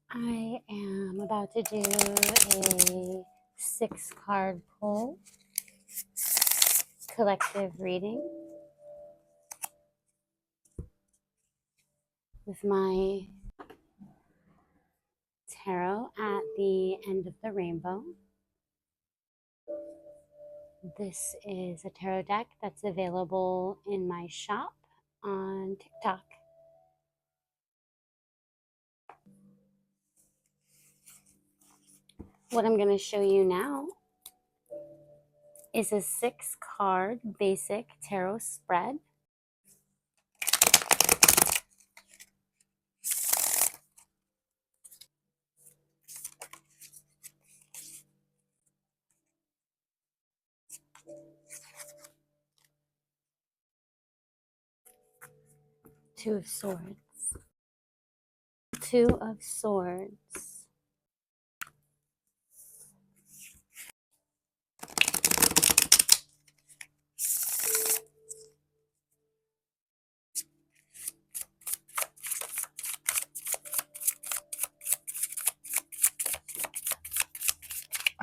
I am about to do a 6-card pull collective reading with my tarot at the end of the rainbow. This is a tarot deck that's available in my shop on TikTok. What I'm going to show you now is a 6-card basic tarot spread. Two of Swords. Two of Swords.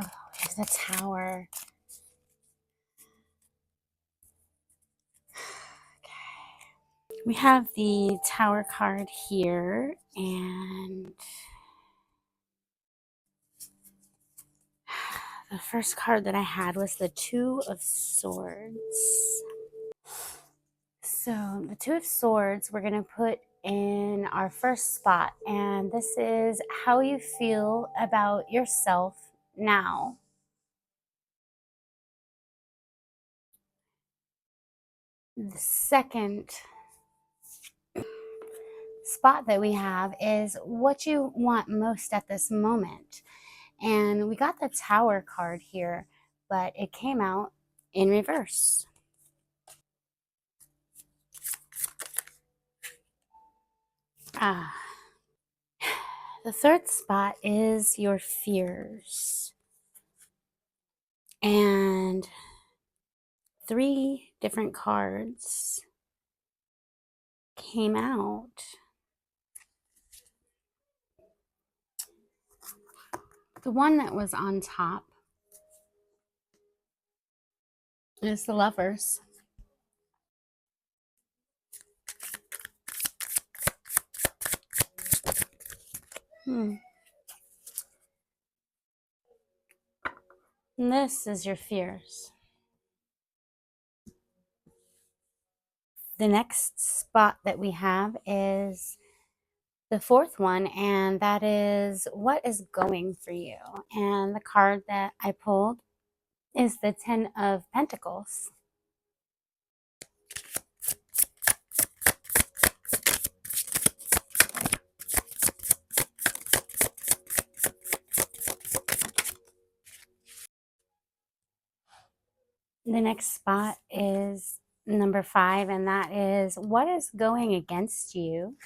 Oh, here's the Tower. We have the Tower card here, and the first card that I had was the Two of Swords. So the Two of Swords we're going to put in our first spot, and this is how you feel about yourself now. The second spot that we have is what you want most at this moment. And we got the Tower card here, but it came out in reverse. The third spot is your fears. And 3 different cards came out. The one that was on top is the Lovers. And this is your fears. The next spot that we have is the fourth one, and that is what is going for you. And the card that I pulled is the Ten of Pentacles. The next spot is number 5, and that is what is going against you.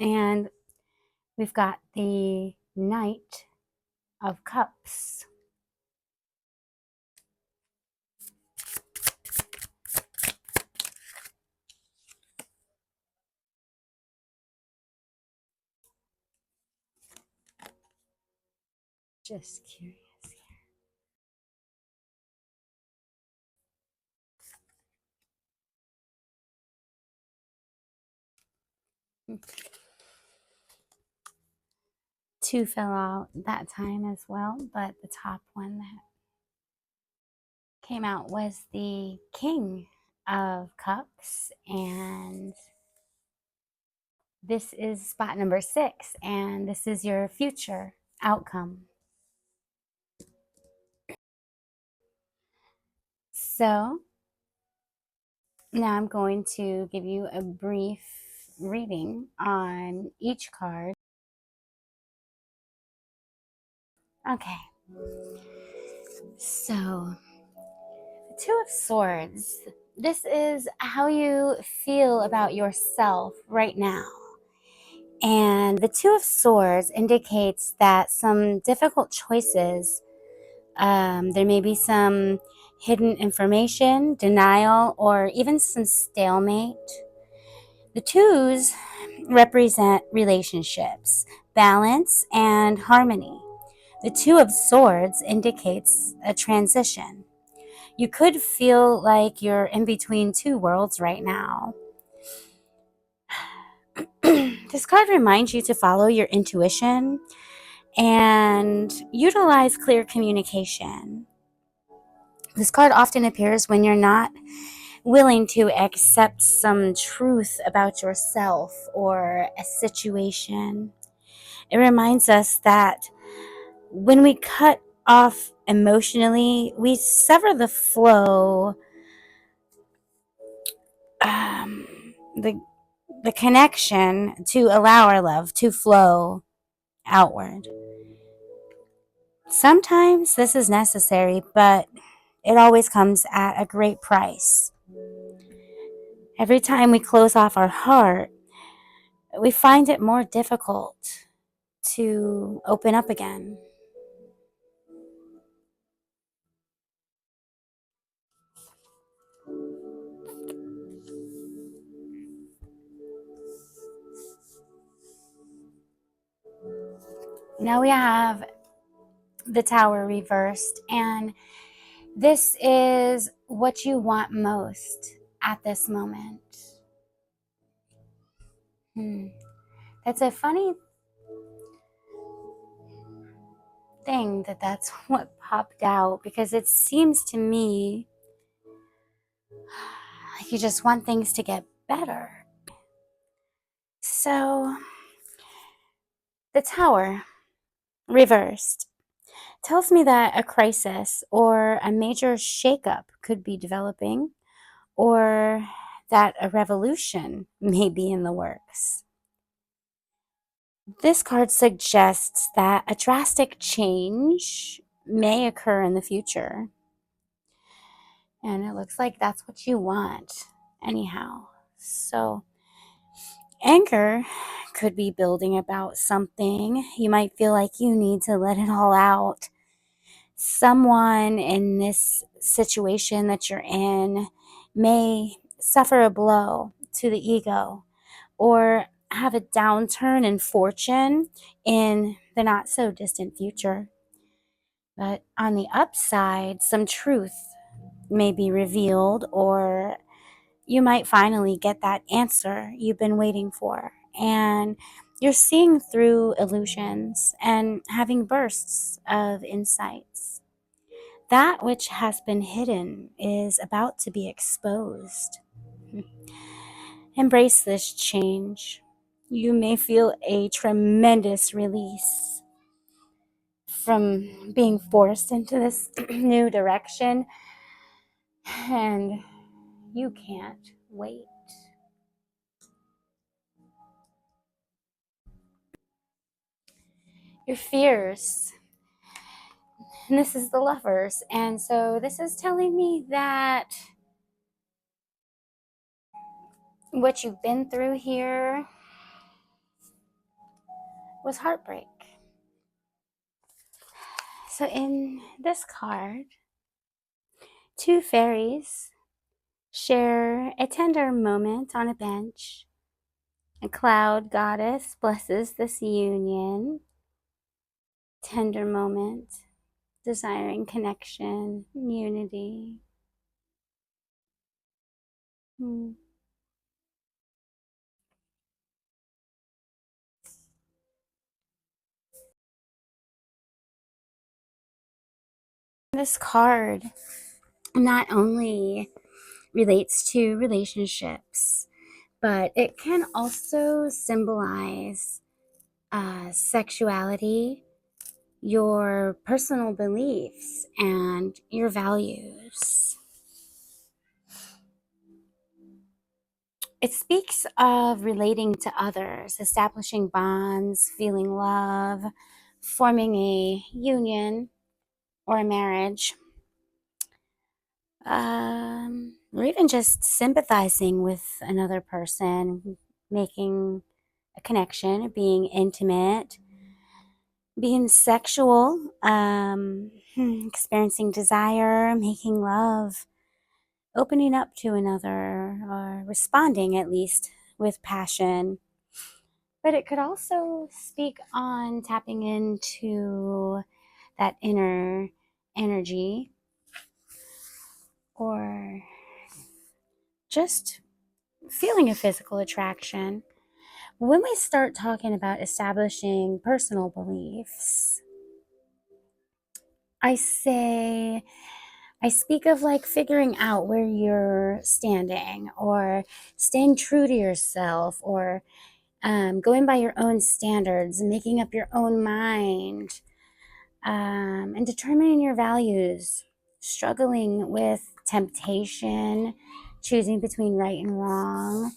And we've got the Knight of Cups. Just curious here. 2 fell out that time as well, but the top one that came out was the King of Cups, and this is spot number 6, and this is your future outcome. So now I'm going to give you a brief reading on each card. Okay. So, the Two of Swords. This is how you feel about yourself right now. And the Two of Swords indicates that some difficult choices, there may be some hidden information, denial, or even some stalemate. The twos represent relationships, balance, and harmony. The Two of Swords indicates a transition. You could feel like you're in between two worlds right now. This card reminds you to follow your intuition and utilize clear communication. This card often appears when you're not willing to accept some truth about yourself or a situation. It reminds us that when we cut off emotionally, we sever the flow, um, the the connection to allow our love to flow outward. Sometimes this is necessary, but it always comes at a great price. Every time we close off our heart, we find it more difficult to open up again. Now we have the Tower reversed, and this is what you want most at this moment. That's a funny thing that's what popped out, because it seems to me like you just want things to get better. So, the Tower reversed tells me that a crisis or a major shakeup could be developing, or that a revolution may be in the works. This card suggests that a drastic change may occur in the future. And it looks like that's what you want, anyhow. So, anger could be building about something. You might feel like you need to let it all out. Someone in this situation that you're in may suffer a blow to the ego or have a downturn in fortune in the not so distant future. But on the upside, some truth may be revealed, or you might finally get that answer you've been waiting for. And you're seeing through illusions and having bursts of insights. That which has been hidden is about to be exposed. Embrace this change. You may feel a tremendous release from being forced into this new direction, and you can't wait. Your fears. And this is the Lovers. And so this is telling me that what you've been through here was heartbreak. So in this card, two fairies share a tender moment on a bench. A cloud goddess blesses this union. Tender moment, desiring connection, unity. This card not only relates to relationships, but it can also symbolize sexuality, your personal beliefs, and your values. It speaks of relating to others, establishing bonds, feeling love, forming a union or a marriage, or even just sympathizing with another person, making a connection, being intimate, being sexual, experiencing desire, making love, opening up to another, or responding at least with passion. But it could also speak on tapping into that inner energy, or just feeling a physical attraction. When we start talking about establishing personal beliefs, I say, I speak of like figuring out where you're standing, or staying true to yourself, or going by your own standards, making up your own mind, and determining your values, struggling with temptation, choosing between right and wrong,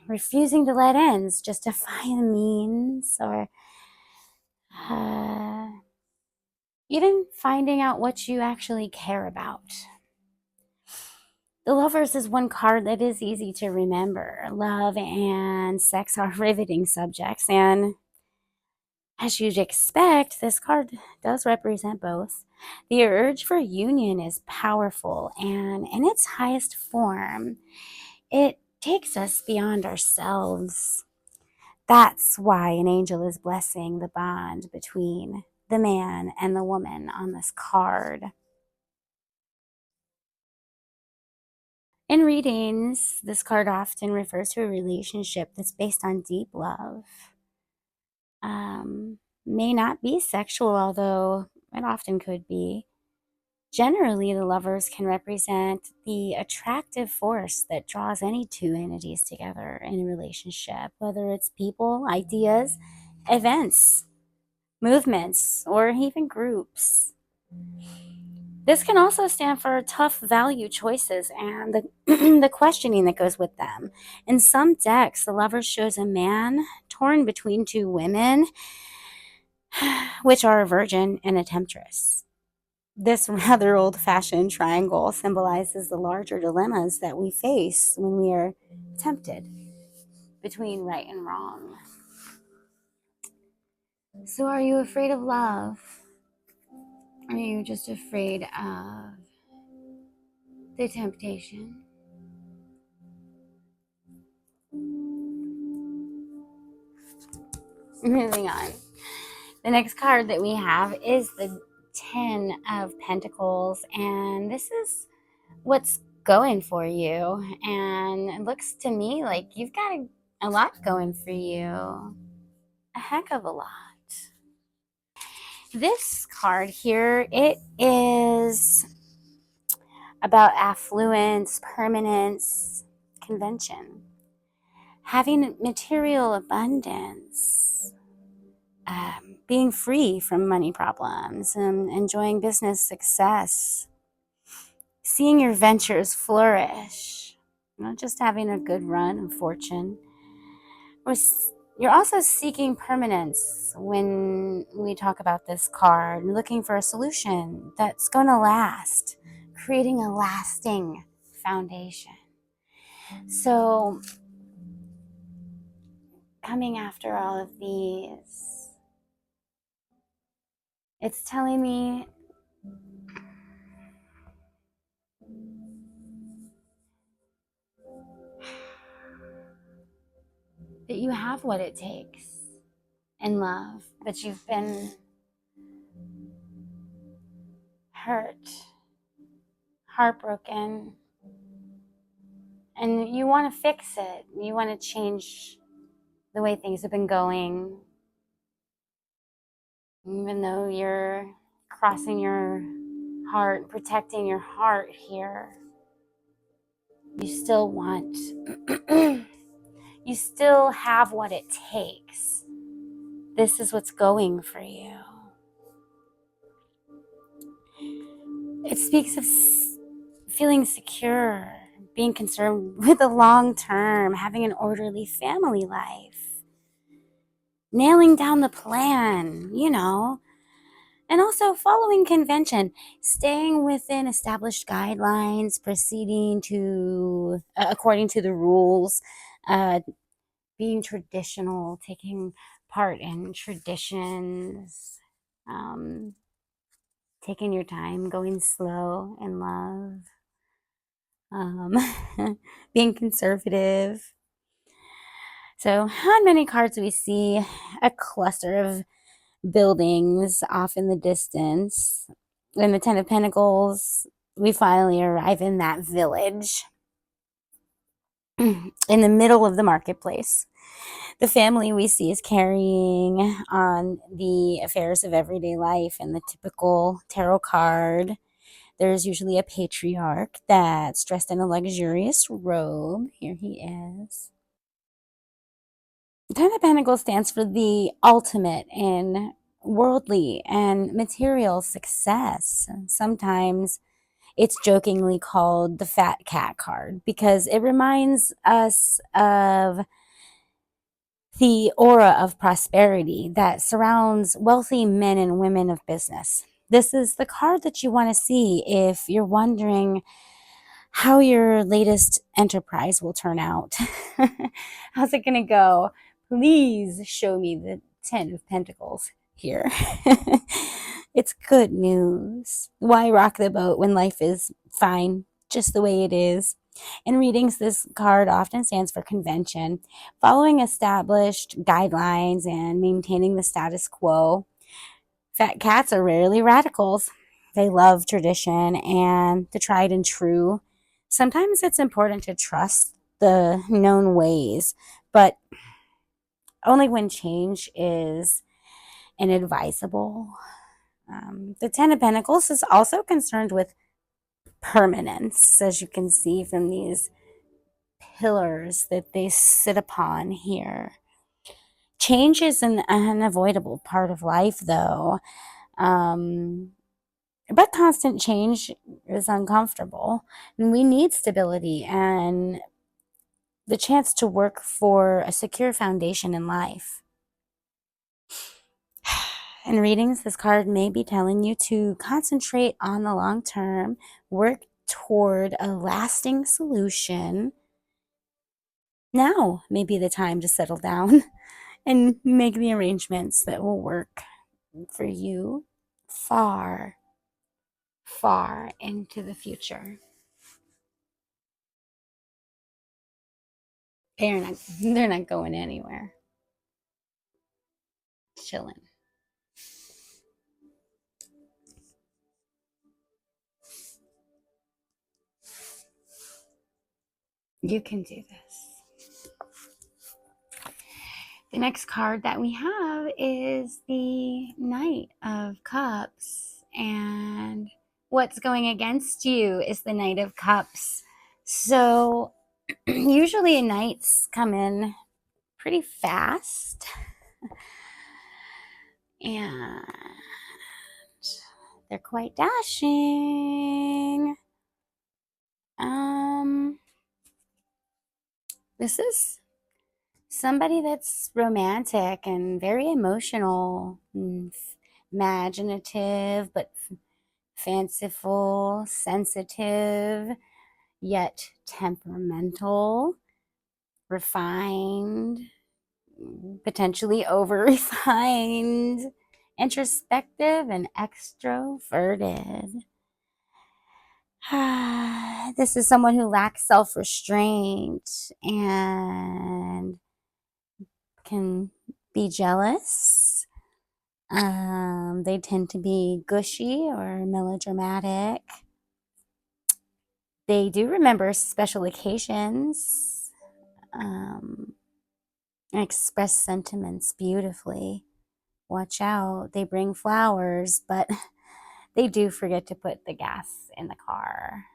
refusing to let ends justify the means, or uh, even finding out what you actually care about. The Lovers is one card that is easy to remember. Love and sex are riveting subjects, and as you'd expect, this card does represent both. The urge for union is powerful, and in its highest form, it takes us beyond ourselves. That's why an angel is blessing the bond between the man and the woman on this card. In readings, this card often refers to a relationship that's based on deep love. May not be sexual, although it often could be. Generally, the Lovers can represent the attractive force that draws any two entities together in a relationship, whether it's people, ideas, events, movements, or even groups. This can also stand for tough value choices and the, the questioning that goes with them. In some decks, the Lover shows a man torn between two women, which are a virgin and a temptress. This rather old fashioned triangle symbolizes the larger dilemmas that we face when we are tempted between right and wrong. So, are you afraid of love? Are you just afraid of the temptation? Moving on. The next card that we have is the Ten of Pentacles, and this is what's going for you. And it looks to me like you've got a lot going for you. A heck of a lot. This card here, it is about affluence, permanence, convention, having material abundance, being free from money problems, and enjoying business success, seeing your ventures flourish, not just having a good run of fortune. You're also seeking permanence when we talk about this card, looking for a solution that's going to last, creating a lasting foundation. So, coming after all of these, it's telling me that you have what it takes in love, but you've been hurt, heartbroken, and you want to fix it. You want to change the way things have been going, even though you're crossing your heart, protecting your heart here. You still want, you still have what it takes. This is what's going for you. It speaks of feeling secure, being concerned with the long term, having an orderly family life, nailing down the plan, and also following convention, staying within established guidelines, proceeding to according to the rules, being traditional, taking part in traditions, taking your time, going slow in love, being conservative. So on many cards we see a cluster of buildings off in the distance. In the Ten of Pentacles, we finally arrive in that village in the middle of the marketplace. The family we see is carrying on the affairs of everyday life and the typical tarot card. There's usually a patriarch that's dressed in a luxurious robe. Here he is. Ten of Pentacles stands for the ultimate in worldly and material success. Sometimes it's jokingly called the fat cat card because it reminds us of the aura of prosperity that surrounds wealthy men and women of business. This is the card that you want to see if you're wondering how your latest enterprise will turn out. How's it going to go? Please show me the Ten of Pentacles here. It's good news. Why rock the boat when life is fine, just the way it is? In readings, this card often stands for convention, following established guidelines and maintaining the status quo. Fat cats are rarely radicals. They love tradition and the tried and true. Sometimes it's important to trust the known ways, but only when change is inadvisable. The Ten of Pentacles is also concerned with permanence, as you can see from these pillars that they sit upon here. Change is an unavoidable part of life, though. But constant change is uncomfortable. And we need stability and the chance to work for a secure foundation in life. In readings, this card may be telling you to concentrate on the long term, work toward a lasting solution. Now may be the time to settle down and make the arrangements that will work for you far, far into the future. They're not going anywhere. Chilling. You can do this. The next card that we have is the Knight of Cups. And what's going against you is the Knight of Cups. So usually knights come in pretty fast. And they're quite dashing. This is somebody that's romantic and very emotional, and imaginative, but fanciful, sensitive, yet temperamental, refined, potentially over refined, introspective, and extroverted. This is someone who lacks self-restraint and can be jealous. They tend to be gushy or melodramatic. They do remember special occasions and express sentiments beautifully. Watch out, they bring flowers, but they do forget to put the gas in the car.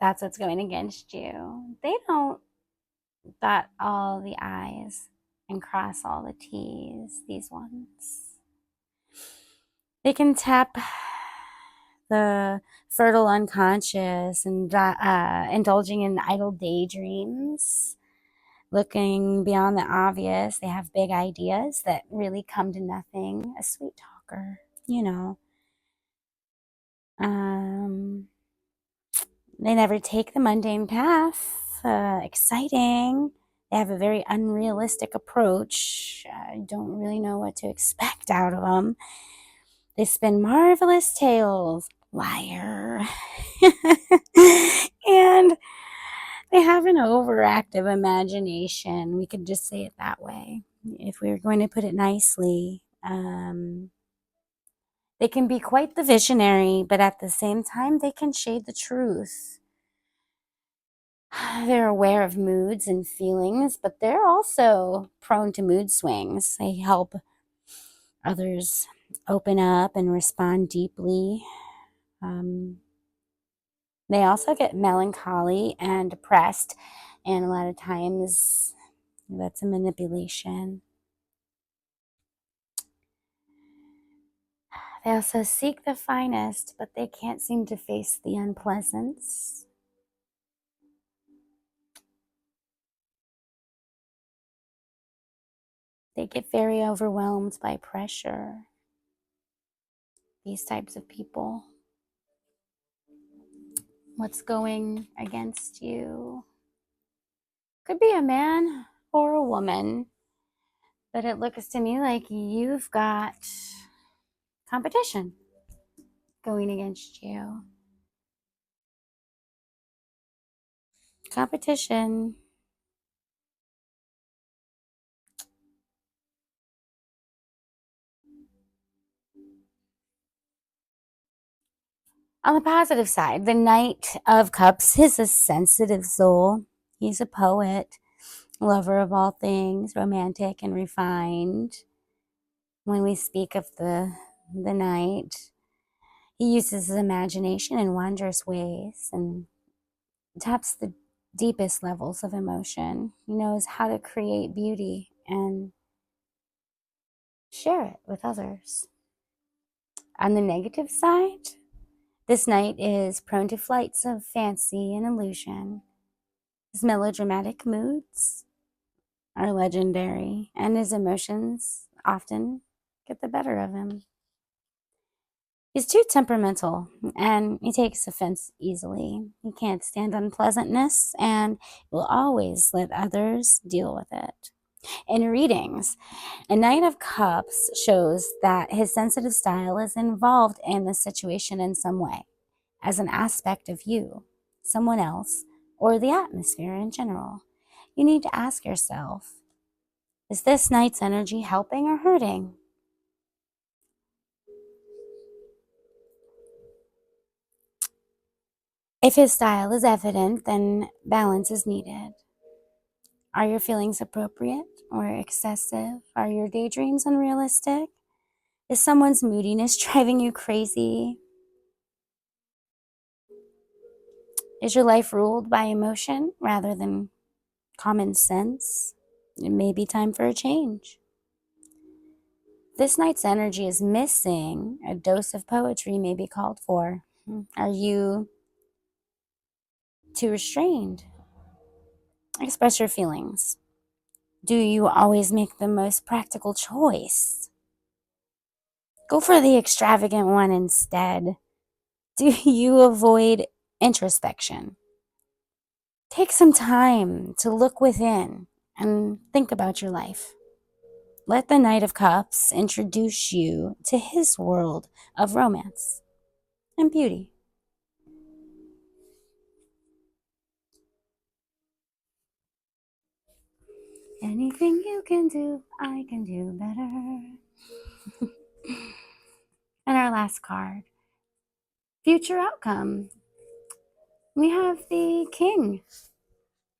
That's what's going against you. They don't dot all the I's and cross all the T's, these ones. They can tap the fertile unconscious and indulging in idle daydreams, looking beyond the obvious. They have big ideas that really come to nothing. A sweet talker, you know. They never take the mundane path. Exciting. They have a very unrealistic approach. I don't really know what to expect out of them. They spin marvelous tales. Liar. And They have an overactive imagination. We could just say it that way. If we were going to put it nicely, they can be quite the visionary, but at the same time, they can shade the truth. They're aware of moods and feelings, but they're also prone to mood swings. They help others open up and respond deeply. Um, they also get melancholy and depressed, and a lot of times that's a manipulation. They also seek the finest, but they can't seem to face the unpleasant. They get very overwhelmed by pressure. These types of people. What's going against you? Could be a man or a woman, but it looks to me like you've got competition going against you. Competition. On the positive side, the Knight of Cups is a sensitive soul. He's a poet, lover of all things romantic and refined. When we speak of the Knight, he uses his imagination in wondrous ways and taps the deepest levels of emotion. He knows how to create beauty and share it with others. On the negative side, this Knight is prone to flights of fancy and illusion. His melodramatic moods are legendary, and his emotions often get the better of him. He's too temperamental, and he takes offense easily. He can't stand unpleasantness, and will always let others deal with it. In readings, a Knight of Cups shows that his sensitive style is involved in the situation in some way, as an aspect of you, someone else, or the atmosphere in general. You need to ask yourself, is this Knight's energy helping or hurting? If his style is evident, then balance is needed. Are your feelings appropriate or excessive? Are your daydreams unrealistic? Is someone's moodiness driving you crazy? Is your life ruled by emotion rather than common sense? It may be time for a change. This Knight's energy is missing. A dose of poetry may be called for. Are you too restrained? Express your feelings. Do you always make the most practical choice? Go for the extravagant one instead. Do you avoid introspection? Take some time to look within and think about your life. Let the Knight of Cups introduce you to his world of romance and beauty. Anything you can do, I can do better. And our last card, future outcome. We have the King.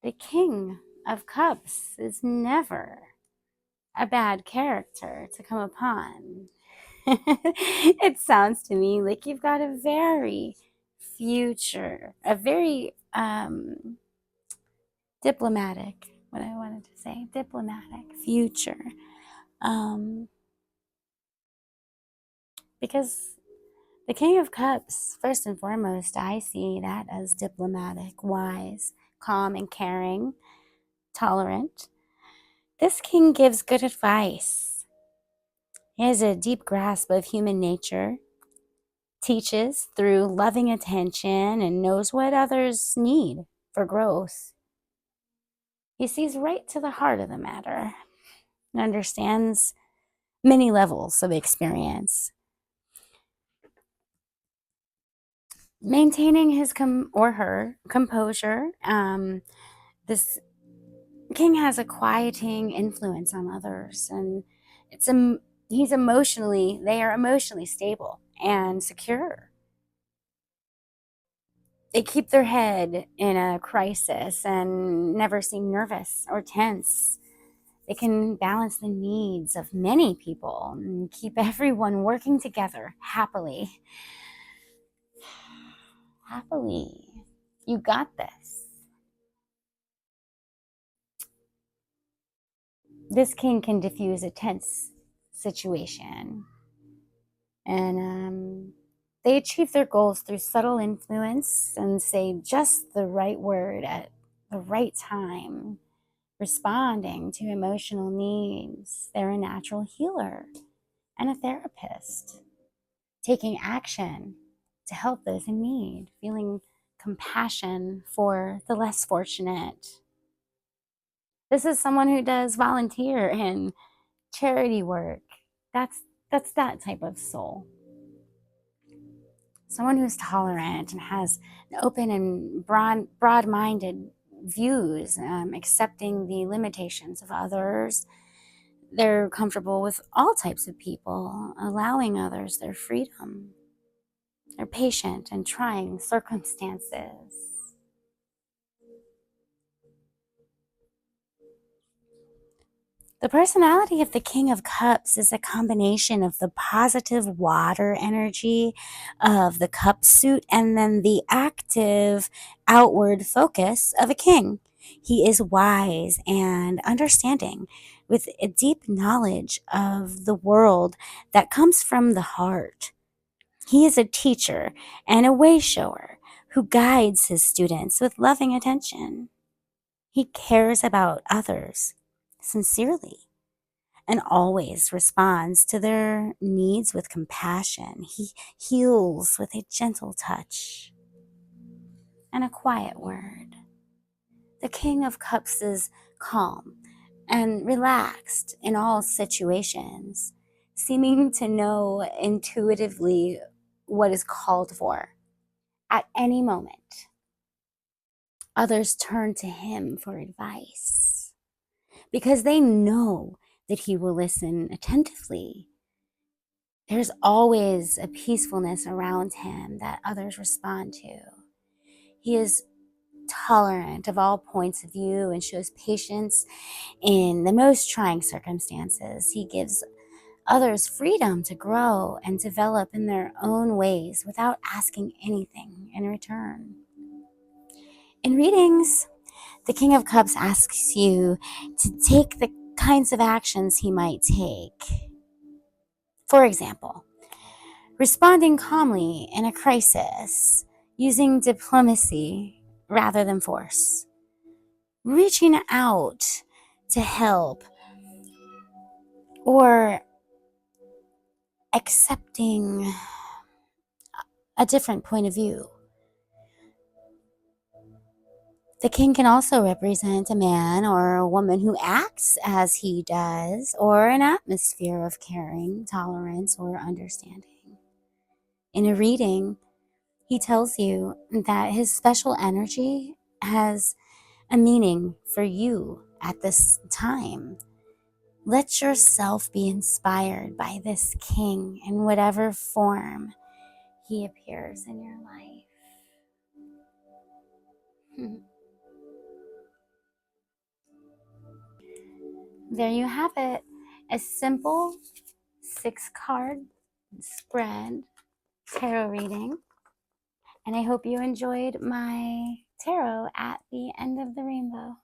The King of Cups is never a bad character to come upon. It sounds to me like you've got a very diplomatic, what I wanted to say, diplomatic future. Because the King of Cups, first and foremost, I see that as diplomatic, wise, calm, and caring, tolerant. This king gives good advice. He has a deep grasp of human nature, teaches through loving attention, and knows what others need for growth. He sees right to the heart of the matter and understands many levels of experience. maintaining his or her composure. This king has a quieting influence on others, and they are emotionally stable and secure. They keep their head in a crisis and never seem nervous or tense. They can balance the needs of many people and keep everyone working together happily. Happily. You got this. This king can diffuse a tense situation. And they achieve their goals through subtle influence and say just the right word at the right time, responding to emotional needs. They're a natural healer and a therapist, taking action to help those in need, feeling compassion for the less fortunate. This is someone who does volunteer and charity work. That's that type of soul. Someone who's tolerant and has an open and broad-minded views, accepting the limitations of others. They're comfortable with all types of people, allowing others their freedom. They're patient in trying circumstances. The personality of the King of Cups is a combination of the positive water energy of the cup suit and then the active outward focus of a king. He is wise and understanding with a deep knowledge of the world that comes from the heart. He is a teacher and a way shower who guides his students with loving attention. He cares about others sincerely and always responds to their needs with compassion. He heals with a gentle touch and a quiet word. The King of Cups is calm and relaxed in all situations, seeming to know intuitively what is called for at any moment. Others turn to him for advice because they know that he will listen attentively. There's always a peacefulness around him that others respond to. He is tolerant of all points of view and shows patience in the most trying circumstances. He gives others freedom to grow and develop in their own ways without asking anything in return. In readings, the King of Cups asks you to take the kinds of actions he might take. For example, responding calmly in a crisis, using diplomacy rather than force, reaching out to help, or accepting a different point of view. The king can also represent a man or a woman who acts as he does, or an atmosphere of caring, tolerance, or understanding. In a reading, he tells you that his special energy has a meaning for you at this time. Let yourself be inspired by this king in whatever form he appears in your life. There you have it. A simple 6-card spread tarot reading. And I hope you enjoyed my tarot at the end of the rainbow.